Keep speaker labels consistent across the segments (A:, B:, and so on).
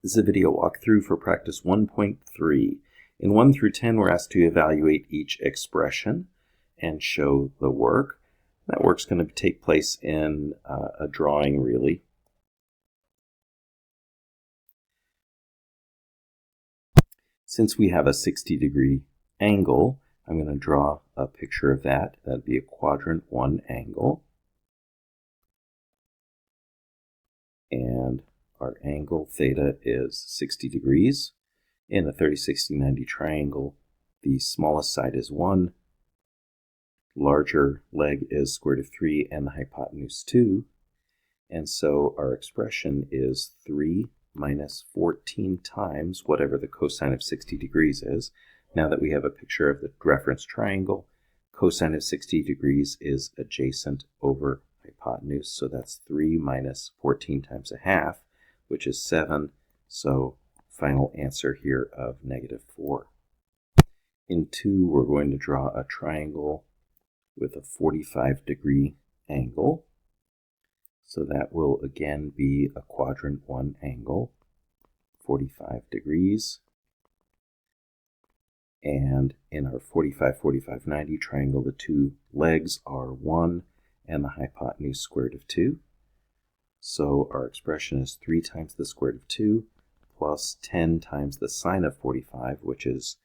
A: This is a video walkthrough for practice 1.3. In 1 through 10, we're asked to evaluate each expression and show the work. That work's going to take place in a drawing, really. Since we have a 60-degree angle, I'm going to draw a picture of that. That'd be a quadrant 1 angle. And our angle theta is 60 degrees. In a 30, 60, 90 triangle, the smallest side is 1, larger leg is square root of 3, and the hypotenuse 2. And so our expression is 3 minus 14 times whatever the cosine of 60 degrees is. Now that we have a picture of the reference triangle, cosine of 60 degrees is adjacent over hypotenuse, so that's 3 minus 14 times a half, which is 7, so final answer here of -4. In 2, we're going to draw a triangle with a 45-degree angle. So that will again be a quadrant 1 angle, 45 degrees. And in our 45, 45, 90 triangle, the two legs are 1 and the hypotenuse square root of 2. So our expression is 3 times the square root of 2 plus 10 times the sine of 45, which is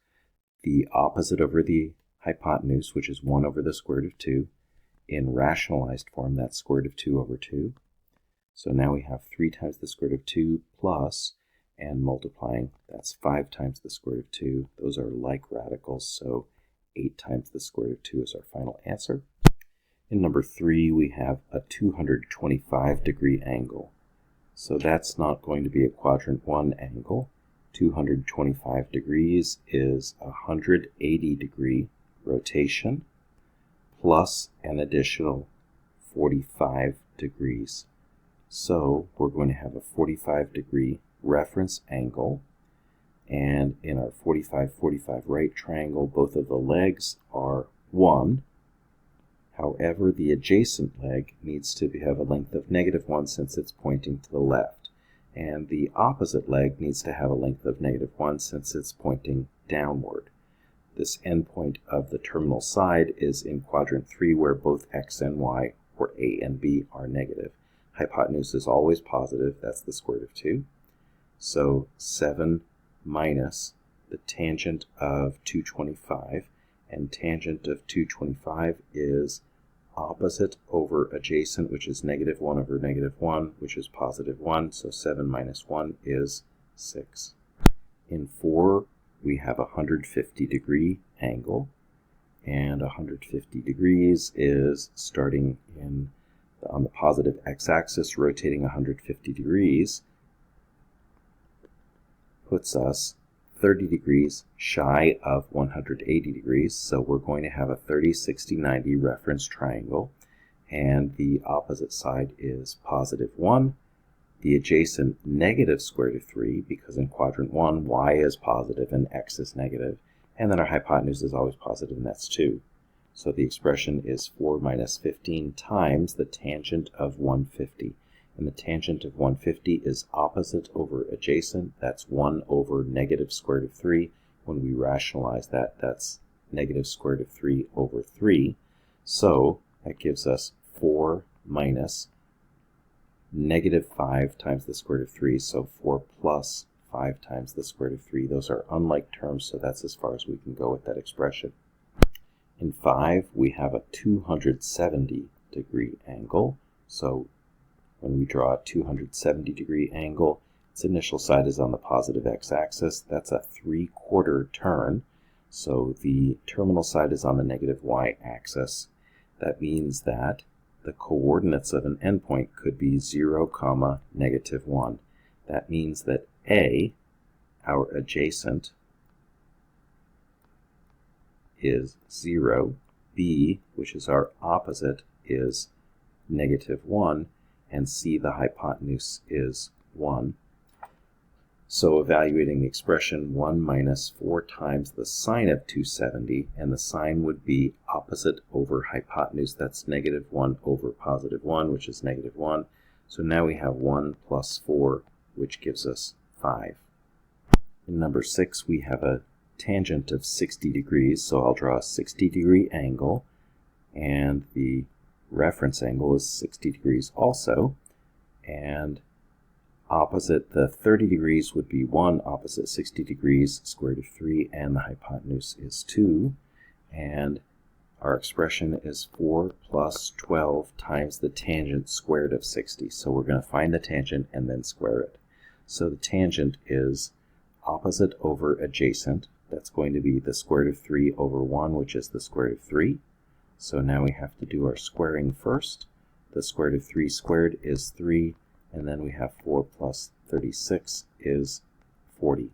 A: the opposite over the hypotenuse, which is 1 over the square root of 2. In rationalized form, that's square root of 2 over 2. So now we have 3 times the square root of 2 plus, and multiplying, that's 5 times the square root of 2. Those are like radicals, so 8 times the square root of 2 is our final answer. In number 3, we have a 225-degree angle. So that's not going to be a quadrant 1 angle. 225 degrees is a 180-degree rotation plus an additional 45 degrees. So we're going to have a 45-degree reference angle. And in our 45, 45 right triangle, both of the legs are 1. However, the adjacent leg needs to have a length of -1 since it's pointing to the left. And the opposite leg needs to have a length of -1 since it's pointing downward. This endpoint of the terminal side is in quadrant 3 where both x and y, or a and b, are negative. Hypotenuse is always positive, that's the square root of 2. So 7 minus the tangent of 225, and tangent of 225 is opposite over adjacent, which is -1 over -1, which is +1, so 7 minus 1 is 6. In 4, we have a 150-degree angle, and 150 degrees is starting on the positive x-axis, rotating 150 degrees, puts us 30 degrees shy of 180 degrees, so we're going to have a 30, 60, 90 reference triangle, and the opposite side is +1. The adjacent negative square root of 3, because in quadrant 1, y is positive and x is negative, and then our hypotenuse is always positive, and that's 2. So the expression is 4 minus 15 times the tangent of 150. And the tangent of 150 is opposite over adjacent. That's 1 over negative square root of 3. When we rationalize that, that's negative square root of 3 over 3. So that gives us 4 minus -5 times the square root of 3. So 4 plus 5 times the square root of 3. Those are unlike terms, so that's as far as we can go with that expression. In 5, we have a 270-degree angle. So when we draw a 270-degree angle, its initial side is on the positive x-axis. That's a 3/4 turn. So the terminal side is on the negative y-axis. That means that the coordinates of an endpoint could be 0, -1. That means that A, our adjacent, is 0. B, which is our opposite, is -1. And C, the hypotenuse, is 1. So evaluating the expression, 1 minus 4 times the sine of 270, and the sine would be opposite over hypotenuse. That's -1 over +1, which is -1. So now we have 1 plus 4, which gives us 5. In number 6, we have a tangent of 60 degrees, so I'll draw a 60-degree angle, and the reference angle is 60 degrees also, and opposite the 30 degrees would be 1, opposite 60 degrees, square root of 3, and the hypotenuse is 2, and our expression is 4 plus 12 times the tangent squared of 60. So we're going to find the tangent and then square it. So the tangent is opposite over adjacent. That's going to be the square root of 3 over 1, which is the square root of 3. So now we have to do our squaring first. The square root of 3 squared is 3, and then we have 4 plus 36 is 40.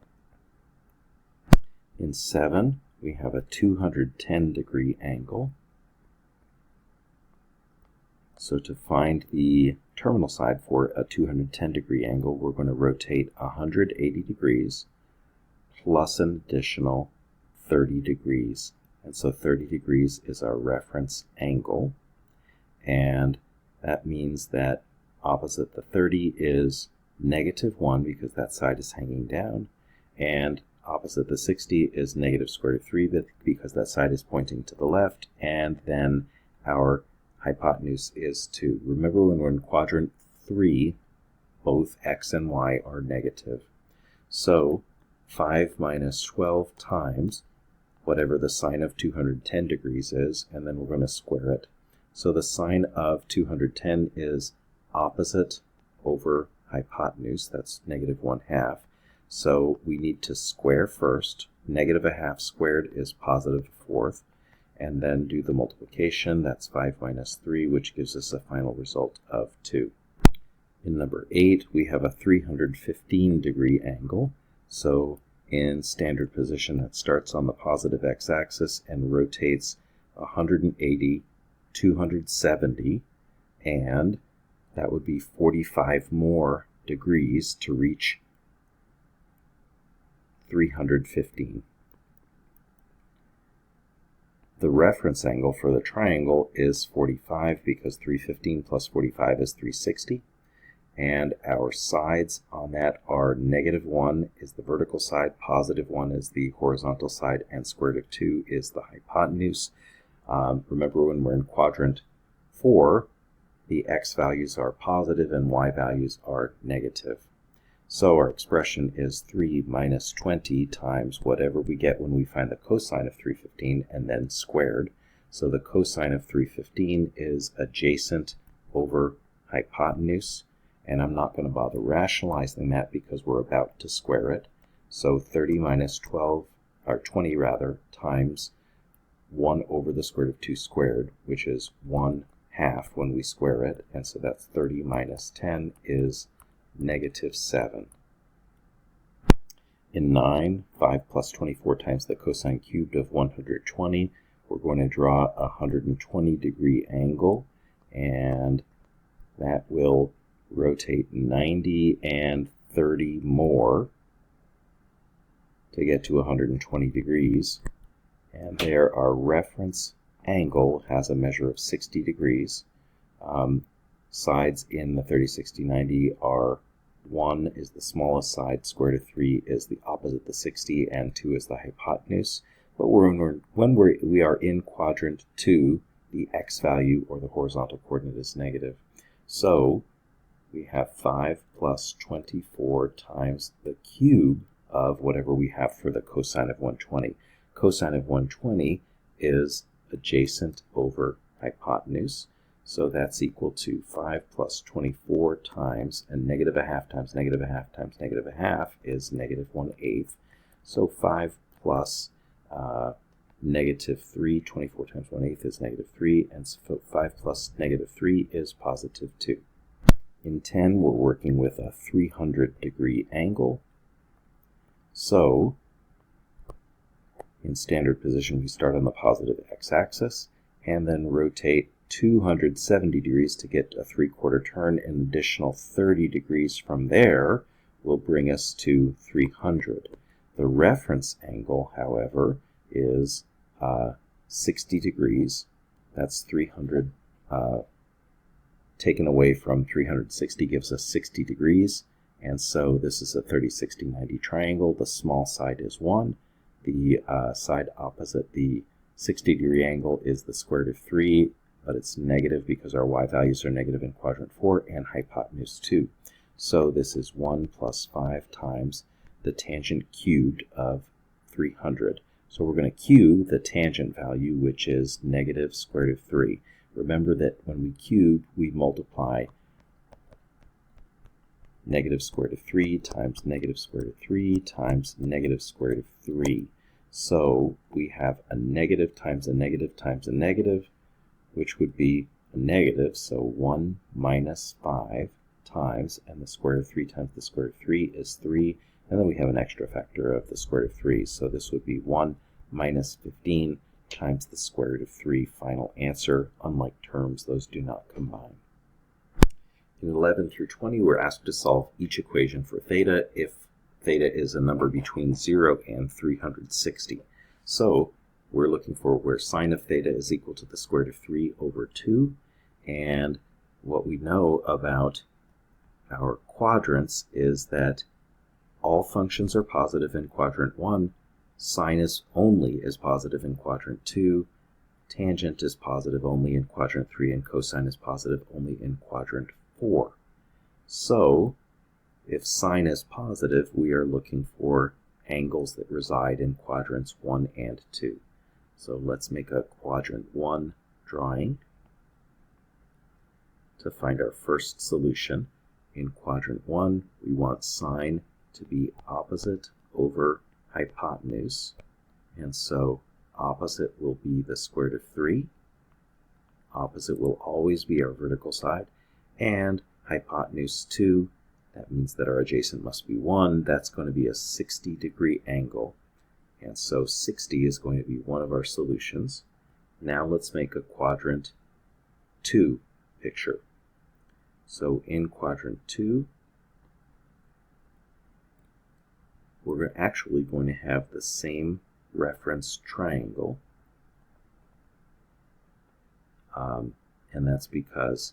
A: In 7, we have a 210-degree angle. So to find the terminal side for a 210-degree angle, we're going to rotate 180 degrees plus an additional 30 degrees. And so 30 degrees is our reference angle. And that means that opposite the 30 is -1 because that side is hanging down. And opposite the 60 is negative square root of 3 because that side is pointing to the left, and then our hypotenuse is 2. Remember, when we're in quadrant 3, both x and y are negative. So 5 minus 12 times whatever the sine of 210 degrees is, and then we're going to square it. So the sine of 210 is opposite over hypotenuse, that's -1/2. So we need to square first. -1/2 squared is +1/4, and then do the multiplication. That's 5 minus 3, which gives us a final result of 2. In number 8, we have a 315-degree angle. So in standard position, that starts on the positive x-axis and rotates 180, 270, and that would be 45 more degrees to reach 315. The reference angle for the triangle is 45 because 315 plus 45 is 360. And our sides on that are -1 is the vertical side, +1 is the horizontal side, and square root of 2 is the hypotenuse. Remember, when we're in quadrant 4, the x values are positive and y values are negative. So our expression is 3 minus 20 times whatever we get when we find the cosine of 315 and then squared. So the cosine of 315 is adjacent over hypotenuse, and I'm not going to bother rationalizing that because we're about to square it. So 30 minus 12, or 20 rather, times 1 over the square root of 2 squared, which is 1/2 when we square it, and so that's 30 minus 10 is -7. In 9, 5 plus 24 times the cosine cubed of 120, we're going to draw a 120-degree angle, and that will rotate 90 and 30 more to get to 120 degrees. And there, our reference angle has a measure of 60 degrees. Sides in the 30, 60, 90 are 1 is the smallest side, square root of 3 is the opposite the 60, and 2 is the hypotenuse. But when we are in quadrant 2, the x value, or the horizontal coordinate, is negative. So we have 5 plus 24 times the cube of whatever we have for the cosine of 120. Cosine of 120 is adjacent over hypotenuse. So that's equal to 5 plus 24 times, and -1/2 times -1/2 times -1/2 is -1/8. So 5 plus -3, 24 times 1/8 is -3, and so 5 plus -3 is +2. In 10, we're working with a 300-degree angle. So in standard position, we start on the positive x-axis and then rotate 270 degrees to get a 3/4 turn. An additional 30 degrees from there will bring us to 300. The reference angle, however, is 60 degrees. That's 300. Taken away from 360 gives us 60 degrees. And so this is a 30, 60, 90 triangle. The small side is 1. The side opposite the 60-degree angle is the square root of 3, but it's negative because our y values are negative in quadrant 4, and hypotenuse 2. So this is 1 plus 5 times the tangent cubed of 300. So we're going to cube the tangent value, which is negative square root of 3. Remember that when we cube, we multiply negative square root of 3 times negative square root of 3 times negative square root of 3. So we have a negative times a negative times a negative, which would be a negative. So 1 minus 5 times, and the square root of 3 times the square root of 3 is 3. And then we have an extra factor of the square root of 3. So this would be 1 minus 15 times the square root of 3. Final answer. Unlike terms, those do not combine. In 11 through 20, we're asked to solve each equation for theta if theta is a number between 0 and 360. So we're looking for where sine of theta is equal to the square root of 3 over 2. And what we know about our quadrants is that all functions are positive in quadrant 1. Sine is only positive in quadrant 2. Tangent is positive only in quadrant 3, and cosine is positive only in quadrant 4. So if sine is positive, we are looking for angles that reside in quadrants 1 and 2. So let's make a quadrant 1 drawing to find our first solution. In quadrant 1, we want sine to be opposite over hypotenuse, and so opposite will be the square root of 3. Opposite will always be our vertical side, and hypotenuse 2, that means that our adjacent must be 1. That's going to be a 60-degree angle, and so 60 is going to be one of our solutions. Now let's make a quadrant 2 picture. So in quadrant 2, we're actually going to have the same reference triangle, and that's because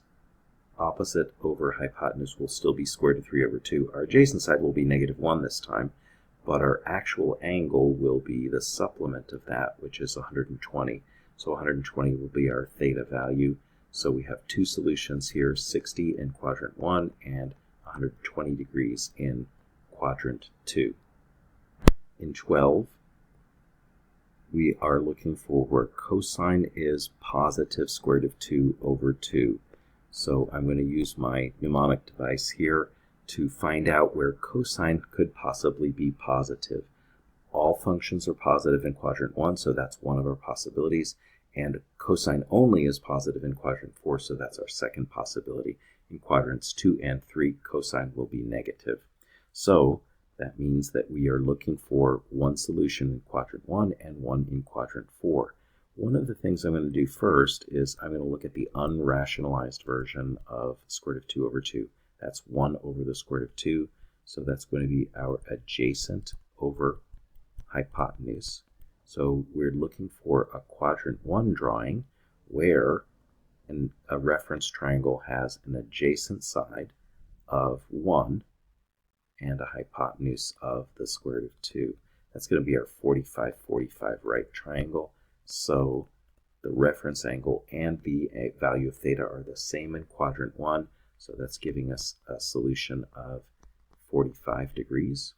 A: opposite over hypotenuse will still be square root of 3 over 2. Our adjacent side will be negative 1 this time, but our actual angle will be the supplement of that, which is 120. So 120 will be our theta value. So we have two solutions here, 60 in quadrant 1 and 120 degrees in quadrant 2. In 12, we are looking for where cosine is positive square root of 2 over 2. So I'm going to use my mnemonic device here to find out where cosine could possibly be positive. All functions are positive in quadrant 1, so that's one of our possibilities. And cosine only is positive in quadrant 4, so that's our second possibility. In quadrants 2 and 3, cosine will be negative. So that means that we are looking for one solution in quadrant 1 and one in quadrant 4. One of the things I'm going to do first is I'm going to look at the unrationalized version of square root of 2 over 2. That's 1 over the square root of 2, so that's going to be our adjacent over hypotenuse. So we're looking for a quadrant 1 drawing where a reference triangle has an adjacent side of 1 and a hypotenuse of the square root of 2. That's going to be our 45-45 right triangle. So the reference angle and the value of theta are the same in quadrant 1. So that's giving us a solution of 45 degrees.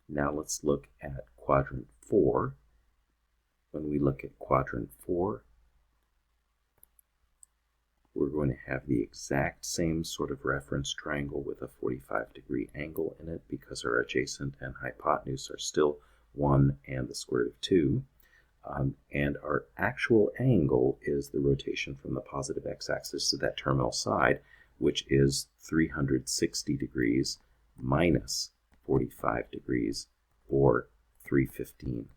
A: Now let's look at quadrant 4. When we look at quadrant 4, we're going to have the exact same sort of reference triangle with a 45-degree angle in it because our adjacent and hypotenuse are still 1 and the square root of 2. And our actual angle is the rotation from the positive x-axis to that terminal side, which is 360 degrees minus 45 degrees, or 315.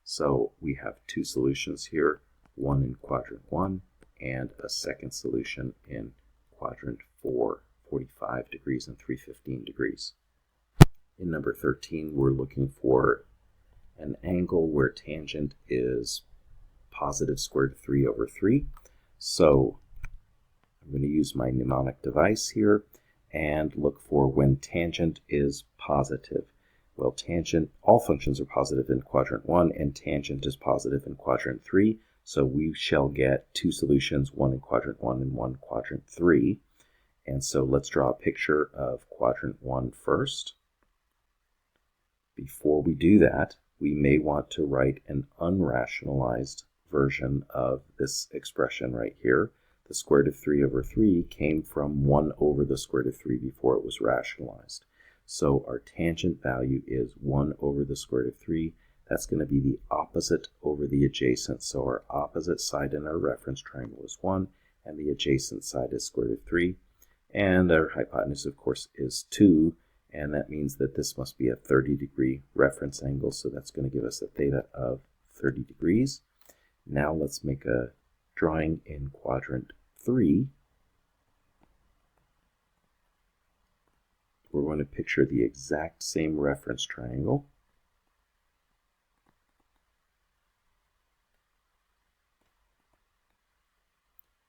A: So we have two solutions here, one in quadrant 1 and a second solution in quadrant 4, 45 degrees and 315 degrees. In number 13, we're looking for an angle where tangent is positive square root of 3 over 3. So I'm going to use my mnemonic device here, and look for when tangent is positive. Well, tangent, all functions are positive in quadrant 1, and tangent is positive in quadrant 3. So we shall get two solutions, one in quadrant 1 and one quadrant 3. And so let's draw a picture of quadrant 1 first. Before we do that, we may want to write an unrationalized version of this expression right here. The square root of 3 over 3 came from 1 over the square root of 3 before it was rationalized. So our tangent value is 1 over the square root of 3. That's going to be the opposite over the adjacent. So our opposite side in our reference triangle is 1, and the adjacent side is square root of 3. And our hypotenuse, of course, is 2, and that means that this must be a 30-degree reference angle, so that's going to give us a theta of 30 degrees. Now let's make a drawing in quadrant 3. We're going to picture the exact same reference triangle.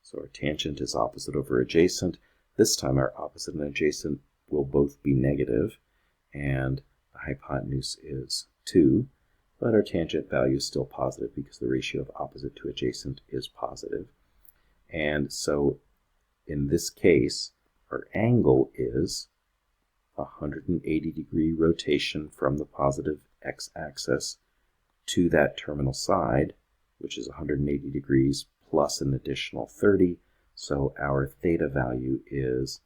A: So our tangent is opposite over adjacent. This time our opposite and adjacent will both be negative, and the hypotenuse is 2, but our tangent value is still positive because the ratio of opposite to adjacent is positive. And so in this case, our angle is 180-degree rotation from the positive x-axis to that terminal side, which is 180 degrees plus an additional 30. So our theta value is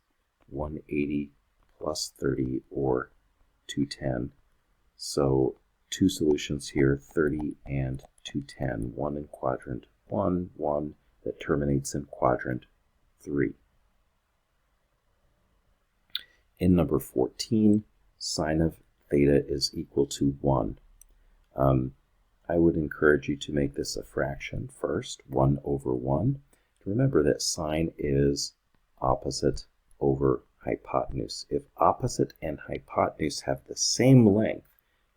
A: 180 plus 30, or 210. So two solutions here, 30 and 210, one in quadrant 1, one that terminates in quadrant 3. In number 14, sine of theta is equal to 1. I would encourage you to make this a fraction first, 1 over 1. Remember that sine is opposite over hypotenuse. If opposite and hypotenuse have the same length,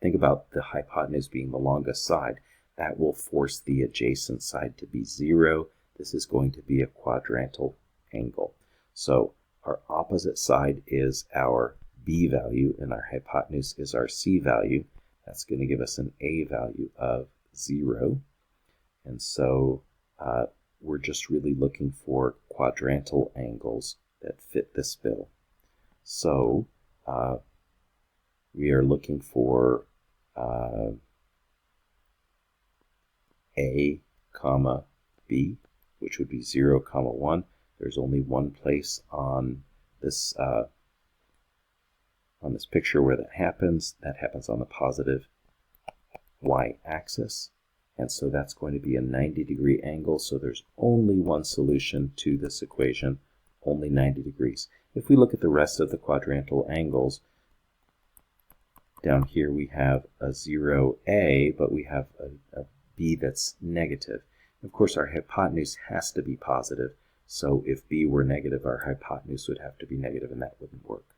A: think about the hypotenuse being the longest side, that will force the adjacent side to be 0. This is going to be a quadrantal angle. So our opposite side is our b value, and our hypotenuse is our c value. That's going to give us an a value of 0. And so we're just really looking for quadrantal angles that fit this bill. So we are looking for A, comma, B, which would be 0, comma 1. There's only one place on this picture where that happens. That happens on the positive y-axis. And so that's going to be a 90-degree angle. So there's only one solution to this equation, only 90 degrees. If we look at the rest of the quadrantal angles, down here we have a 0a, but we have a b that's negative. Of course, our hypotenuse has to be positive. So if b were negative, our hypotenuse would have to be negative, and that wouldn't work.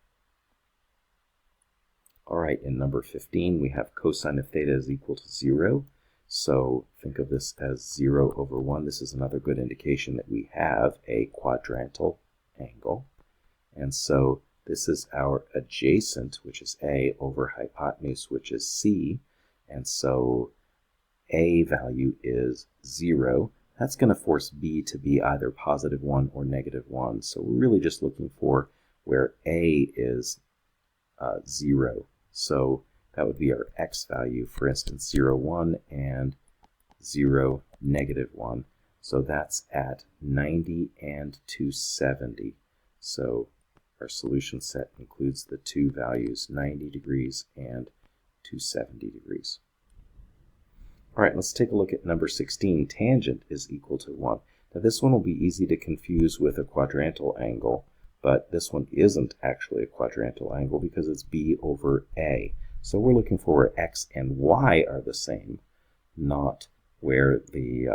A: All right, in number 15, we have cosine of theta is equal to 0. So think of this as 0 over 1. This is another good indication that we have a quadrantal angle. And so this is our adjacent, which is a, over hypotenuse, which is c. And so a value is 0. That's going to force b to be either positive 1 or negative 1. So we're really just looking for where a is 0. So that would be our x value, for instance, 0, 1 and 0, negative 1. So that's at 90 and 270. So our solution set includes the two values, 90 degrees and 270 degrees. All right, let's take a look at number 16. Tangent is equal to 1. Now this one will be easy to confuse with a quadrantal angle, but this one isn't actually a quadrantal angle because it's b over a. So we're looking for where x and y are the same, not where the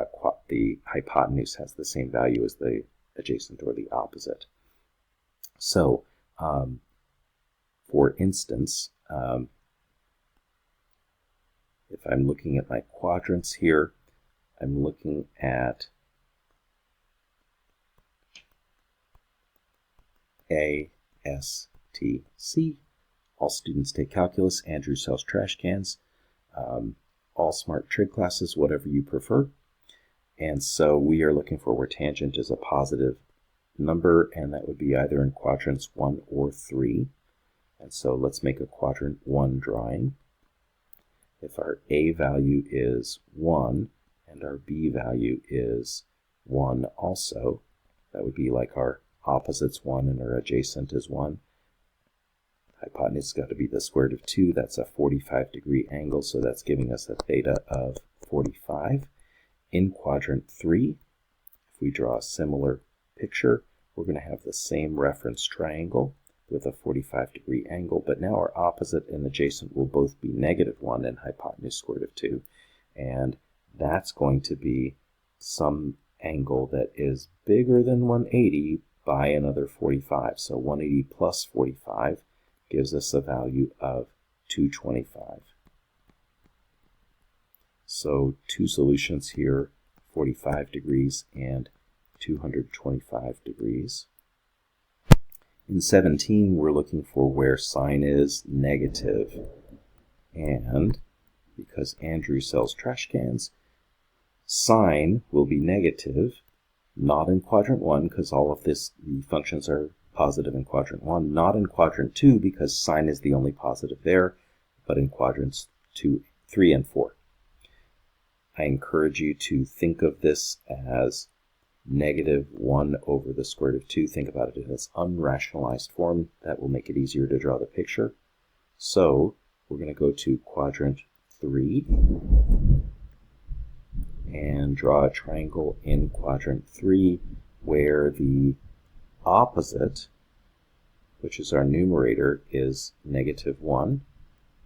A: hypotenuse has the same value as the adjacent or the opposite. So, for instance, if I'm looking at my quadrants here, I'm looking at A STC. All students take calculus. Andrew sells trash cans. All smart trig classes, whatever you prefer. And so we are looking for where tangent is a positive number, and that would be either in quadrants 1 or 3. And so let's make a quadrant 1 drawing. If our A value is 1 and our B value is 1 also, that would be like our opposite's 1 and our adjacent is 1. Hypotenuse has got to be the square root of 2. That's a 45-degree angle, so that's giving us a theta of 45. In quadrant 3, if we draw a similar picture, we're going to have the same reference triangle with a 45-degree angle, but now our opposite and adjacent will both be -1 and hypotenuse square root of 2. And that's going to be some angle that is bigger than 180 by another 45. So 180 plus 45 gives us a value of 225. So two solutions here, 45 degrees and 225 degrees. In 17, we're looking for where sine is negative. And because Andrew sells trash cans, sine will be negative, not in quadrant 1 because all of the functions are positive in quadrant 1, not in quadrant 2 because sine is the only positive there, but in quadrants 2, 3, and 4. I encourage you to think of this as -1 over the square root of 2. Think about it in its unrationalized form. That will make it easier to draw the picture. So we're going to go to quadrant 3 and draw a triangle in quadrant 3 where the opposite, which is our numerator, is -1,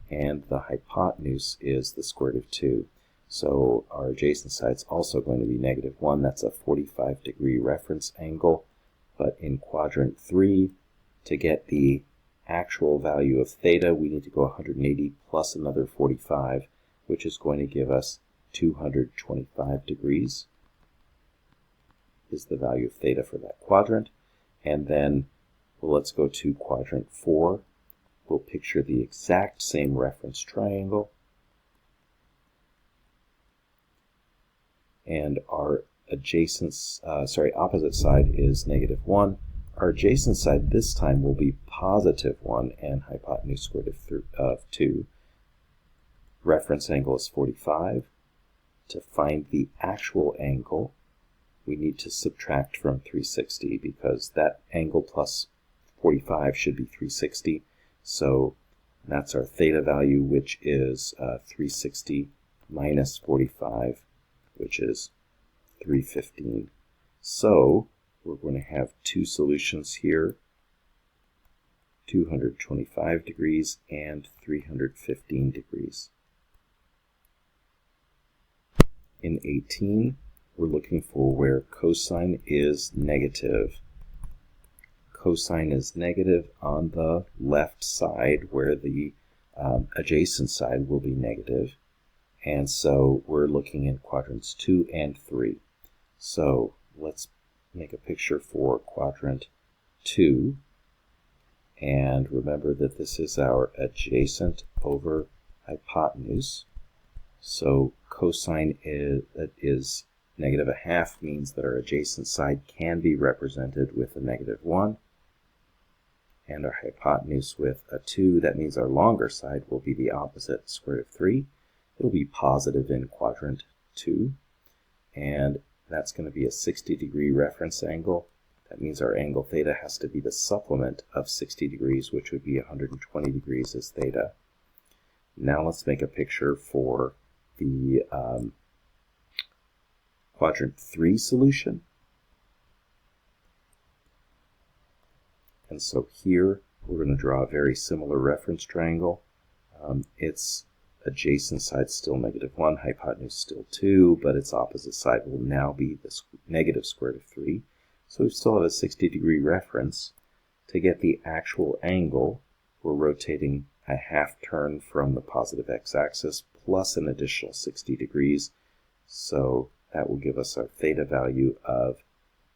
A: and the hypotenuse is the square root of 2. So our adjacent side is also going to be -1. That's a 45-degree reference angle. But in quadrant 3, to get the actual value of theta, we need to go 180 plus another 45, which is going to give us 225 degrees is the value of theta for that quadrant. And then, well, let's go to quadrant 4. We'll picture the exact same reference triangle. And our opposite side is -1. Our adjacent side this time will be +1 and hypotenuse square root of 2. Reference angle is 45. To find the actual angle, we need to subtract from 360 because that angle plus 45 should be 360. So that's our theta value, which is 360 minus 45, which is 315. So we're going to have two solutions here, 225 degrees and 315 degrees. In 18, we're looking for where cosine is negative. Cosine is negative on the left side where the adjacent side will be negative. And so we're looking in quadrants 2 and 3. So let's make a picture for quadrant 2. And remember that this is our adjacent over hypotenuse. So cosine is -1/2 means that our adjacent side can be represented with a -1. And our hypotenuse with a 2. That means our longer side will be the opposite, square root of 3. It'll be positive in quadrant 2. And that's going to be a 60-degree reference angle. That means our angle theta has to be the supplement of 60 degrees, which would be 120 degrees as theta. Now let's make a picture for the quadrant 3 solution. And so here we're going to draw a very similar reference triangle. Its adjacent side still -1, hypotenuse still 2, but its opposite side will now be the negative square root of 3. So we still have a 60-degree reference. To get the actual angle, we're rotating a half turn from the positive x-axis plus an additional 60 degrees. So that will give us our theta value of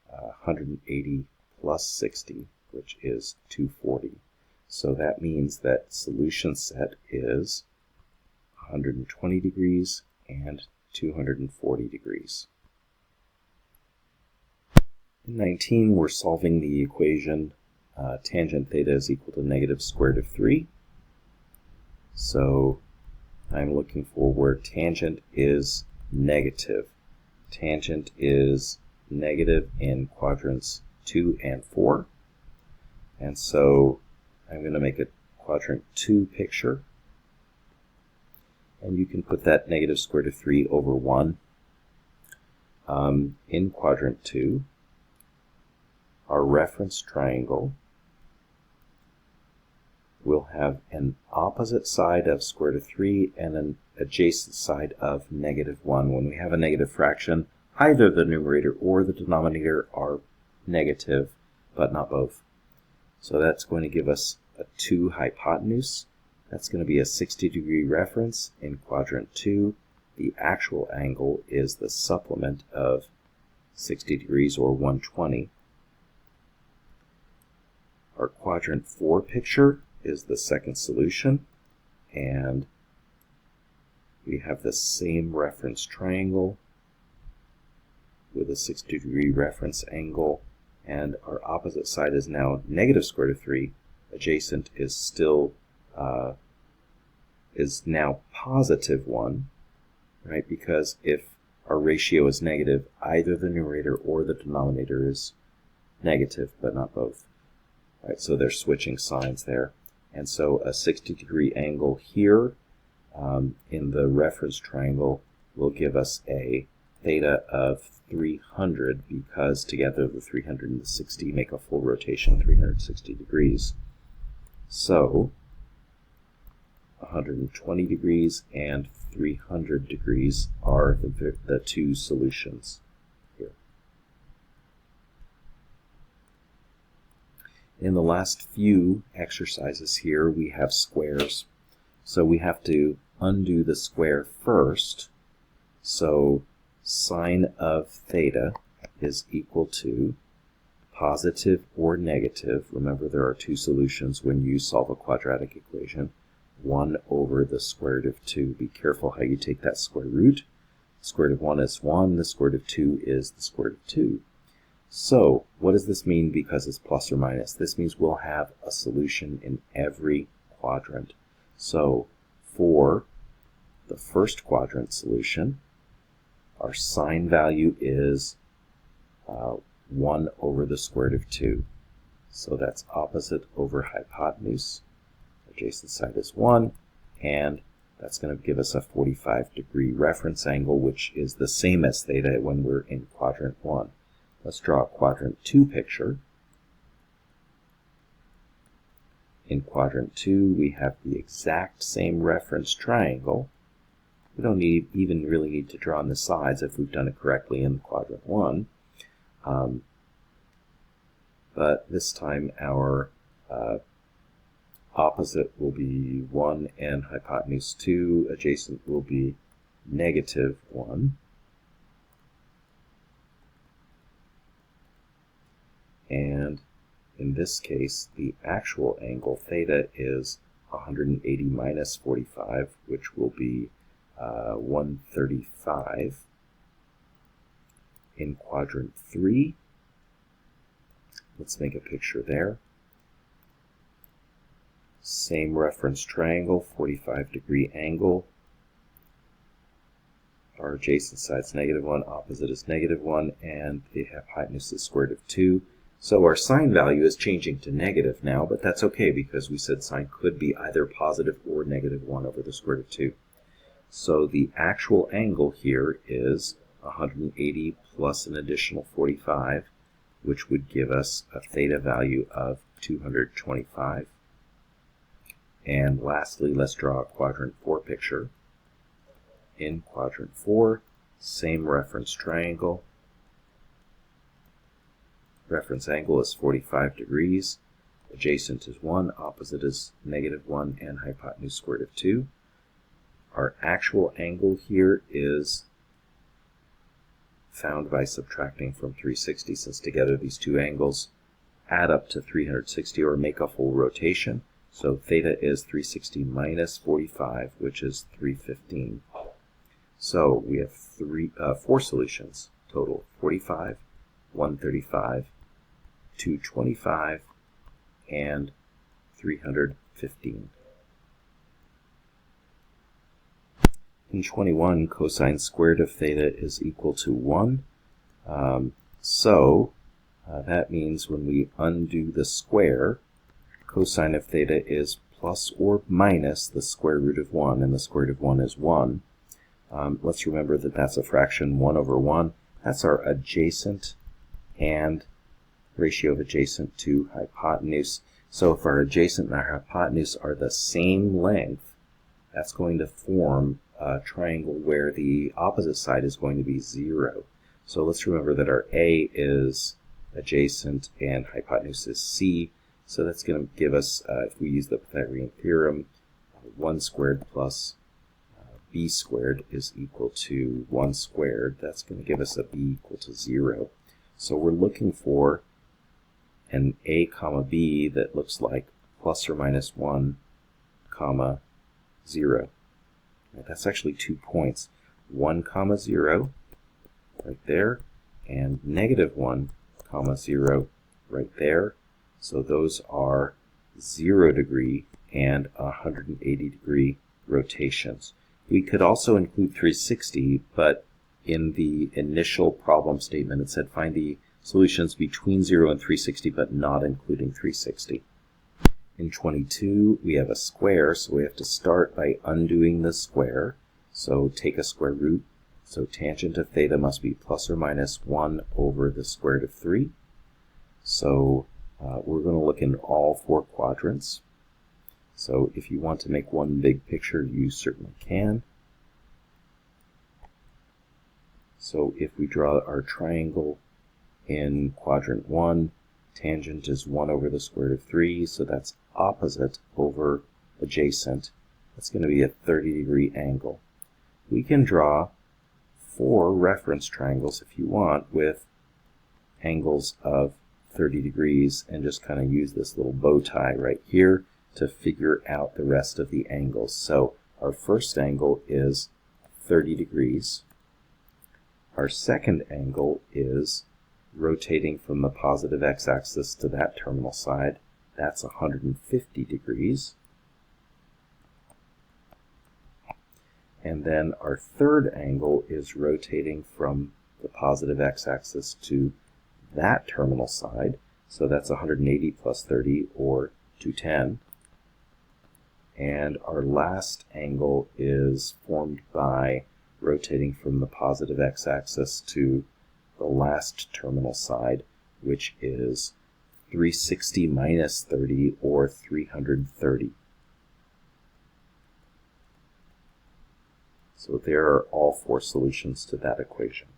A: 180 plus 60, which is 240. So that means that solution set is 120 degrees and 240 degrees. In 19, we're solving the equation tangent theta is equal to negative square root of 3. So I'm looking for where tangent is negative. Tangent is negative in quadrants 2 and 4. And so I'm going to make a quadrant 2 picture. And you can put that negative square root of 3 over 1. In quadrant 2, our reference triangle will have an opposite side of square root of 3 and an adjacent side of negative 1. When we have a negative fraction, either the numerator or the denominator are negative, but not both. So that's going to give us a 2 hypotenuse. That's going to be a 60-degree reference in quadrant 2. The actual angle is the supplement of 60 degrees, or 120. Our quadrant 4 picture is the second solution, and we have the same reference triangle with a 60-degree reference angle, and our opposite side is now negative square root of 3. Adjacent is still is now positive 1, right? Because if our ratio is negative, either the numerator or the denominator is negative, but not both. Right, so they're switching signs there. And so a 60-degree angle here in the reference triangle will give us a theta of 300, because together the 300 and the 60 make a full rotation, 360 degrees. So 120 degrees and 300 degrees are the two solutions here. In the last few exercises here, we have squares. So we have to undo the square first. So sine of theta is equal to positive or negative. Remember, there are two solutions when you solve a quadratic equation. 1 over the square root of 2. Be careful how you take that square root. The square root of 1 is 1. The square root of 2 is the square root of 2. So what does this mean because it's plus or minus? This means we'll have a solution in every quadrant. So for the first quadrant solution, our sine value is 1 over the square root of 2. So that's opposite over hypotenuse. Adjacent side is 1, and that's going to give us a 45-degree reference angle, which is the same as theta when we're in quadrant 1. Let's draw a quadrant 2 picture. In quadrant 2, we have the exact same reference triangle. We don't even really need to draw on the sides if we've done it correctly in quadrant 1. But this time our opposite will be 1 and hypotenuse 2. Adjacent will be negative 1. And in this case, the actual angle theta is 180 minus 45, which will be 135. In quadrant 3, let's make a picture there. Same reference triangle, 45-degree angle. Our adjacent side is negative 1, opposite is negative 1, and the hypotenuse is square root of 2. So our sine value is changing to negative now, but that's okay because we said sine could be either positive or negative 1 over the square root of 2. So the actual angle here is 180 plus an additional 45, which would give us a theta value of 225. And lastly, let's draw a quadrant 4 picture. In quadrant 4, same reference triangle. Reference angle is 45 degrees. Adjacent is 1, opposite is negative 1, and hypotenuse square root of 2. Our actual angle here is found by subtracting from 360, since together these two angles add up to 360 or make a full rotation. So theta is 360 minus 45, which is 315. So we have four solutions total: 45, 135, 225, and 315. In 21, cosine squared of theta is equal to 1. That means when we undo the square, cosine of theta is plus or minus the square root of 1, and the square root of 1 is 1. Let's remember that that's a fraction 1 over 1. That's our adjacent and ratio of adjacent to hypotenuse. So if our adjacent and our hypotenuse are the same length, that's going to form a triangle where the opposite side is going to be 0. So let's remember that our A is adjacent and hypotenuse is C. So that's going to give us, if we use the Pythagorean theorem, 1 squared plus b squared is equal to 1 squared. That's going to give us a b equal to 0. So we're looking for an a comma b that looks like plus or minus 1 comma 0. Right, that's actually 2 points. 1 comma 0 right there, and negative 1 comma 0 right there. So those are 0 degree and 180 degree rotations. We could also include 360, but in the initial problem statement it said find the solutions between 0 and 360 but not including 360. In 22 we have a square, so we have to start by undoing the square. So take a square root. So tangent of theta must be plus or minus 1 over the square root of 3. So we're going to look in all 4 quadrants. So if you want to make one big picture, you certainly can. So if we draw our triangle in quadrant 1, tangent is 1 over the square root of 3, so that's opposite over adjacent. That's going to be a 30-degree angle. We can draw 4 reference triangles if you want with angles of 30 degrees and just kind of use this little bow tie right here to figure out the rest of the angles. So our first angle is 30 degrees. Our second angle is rotating from the positive x-axis to that terminal side. That's 150 degrees. And then our third angle is rotating from the positive x-axis to that terminal side. So that's 180 plus 30, or 210. And our last angle is formed by rotating from the positive x-axis to the last terminal side, which is 360 minus 30, or 330. So there are all 4 solutions to that equation.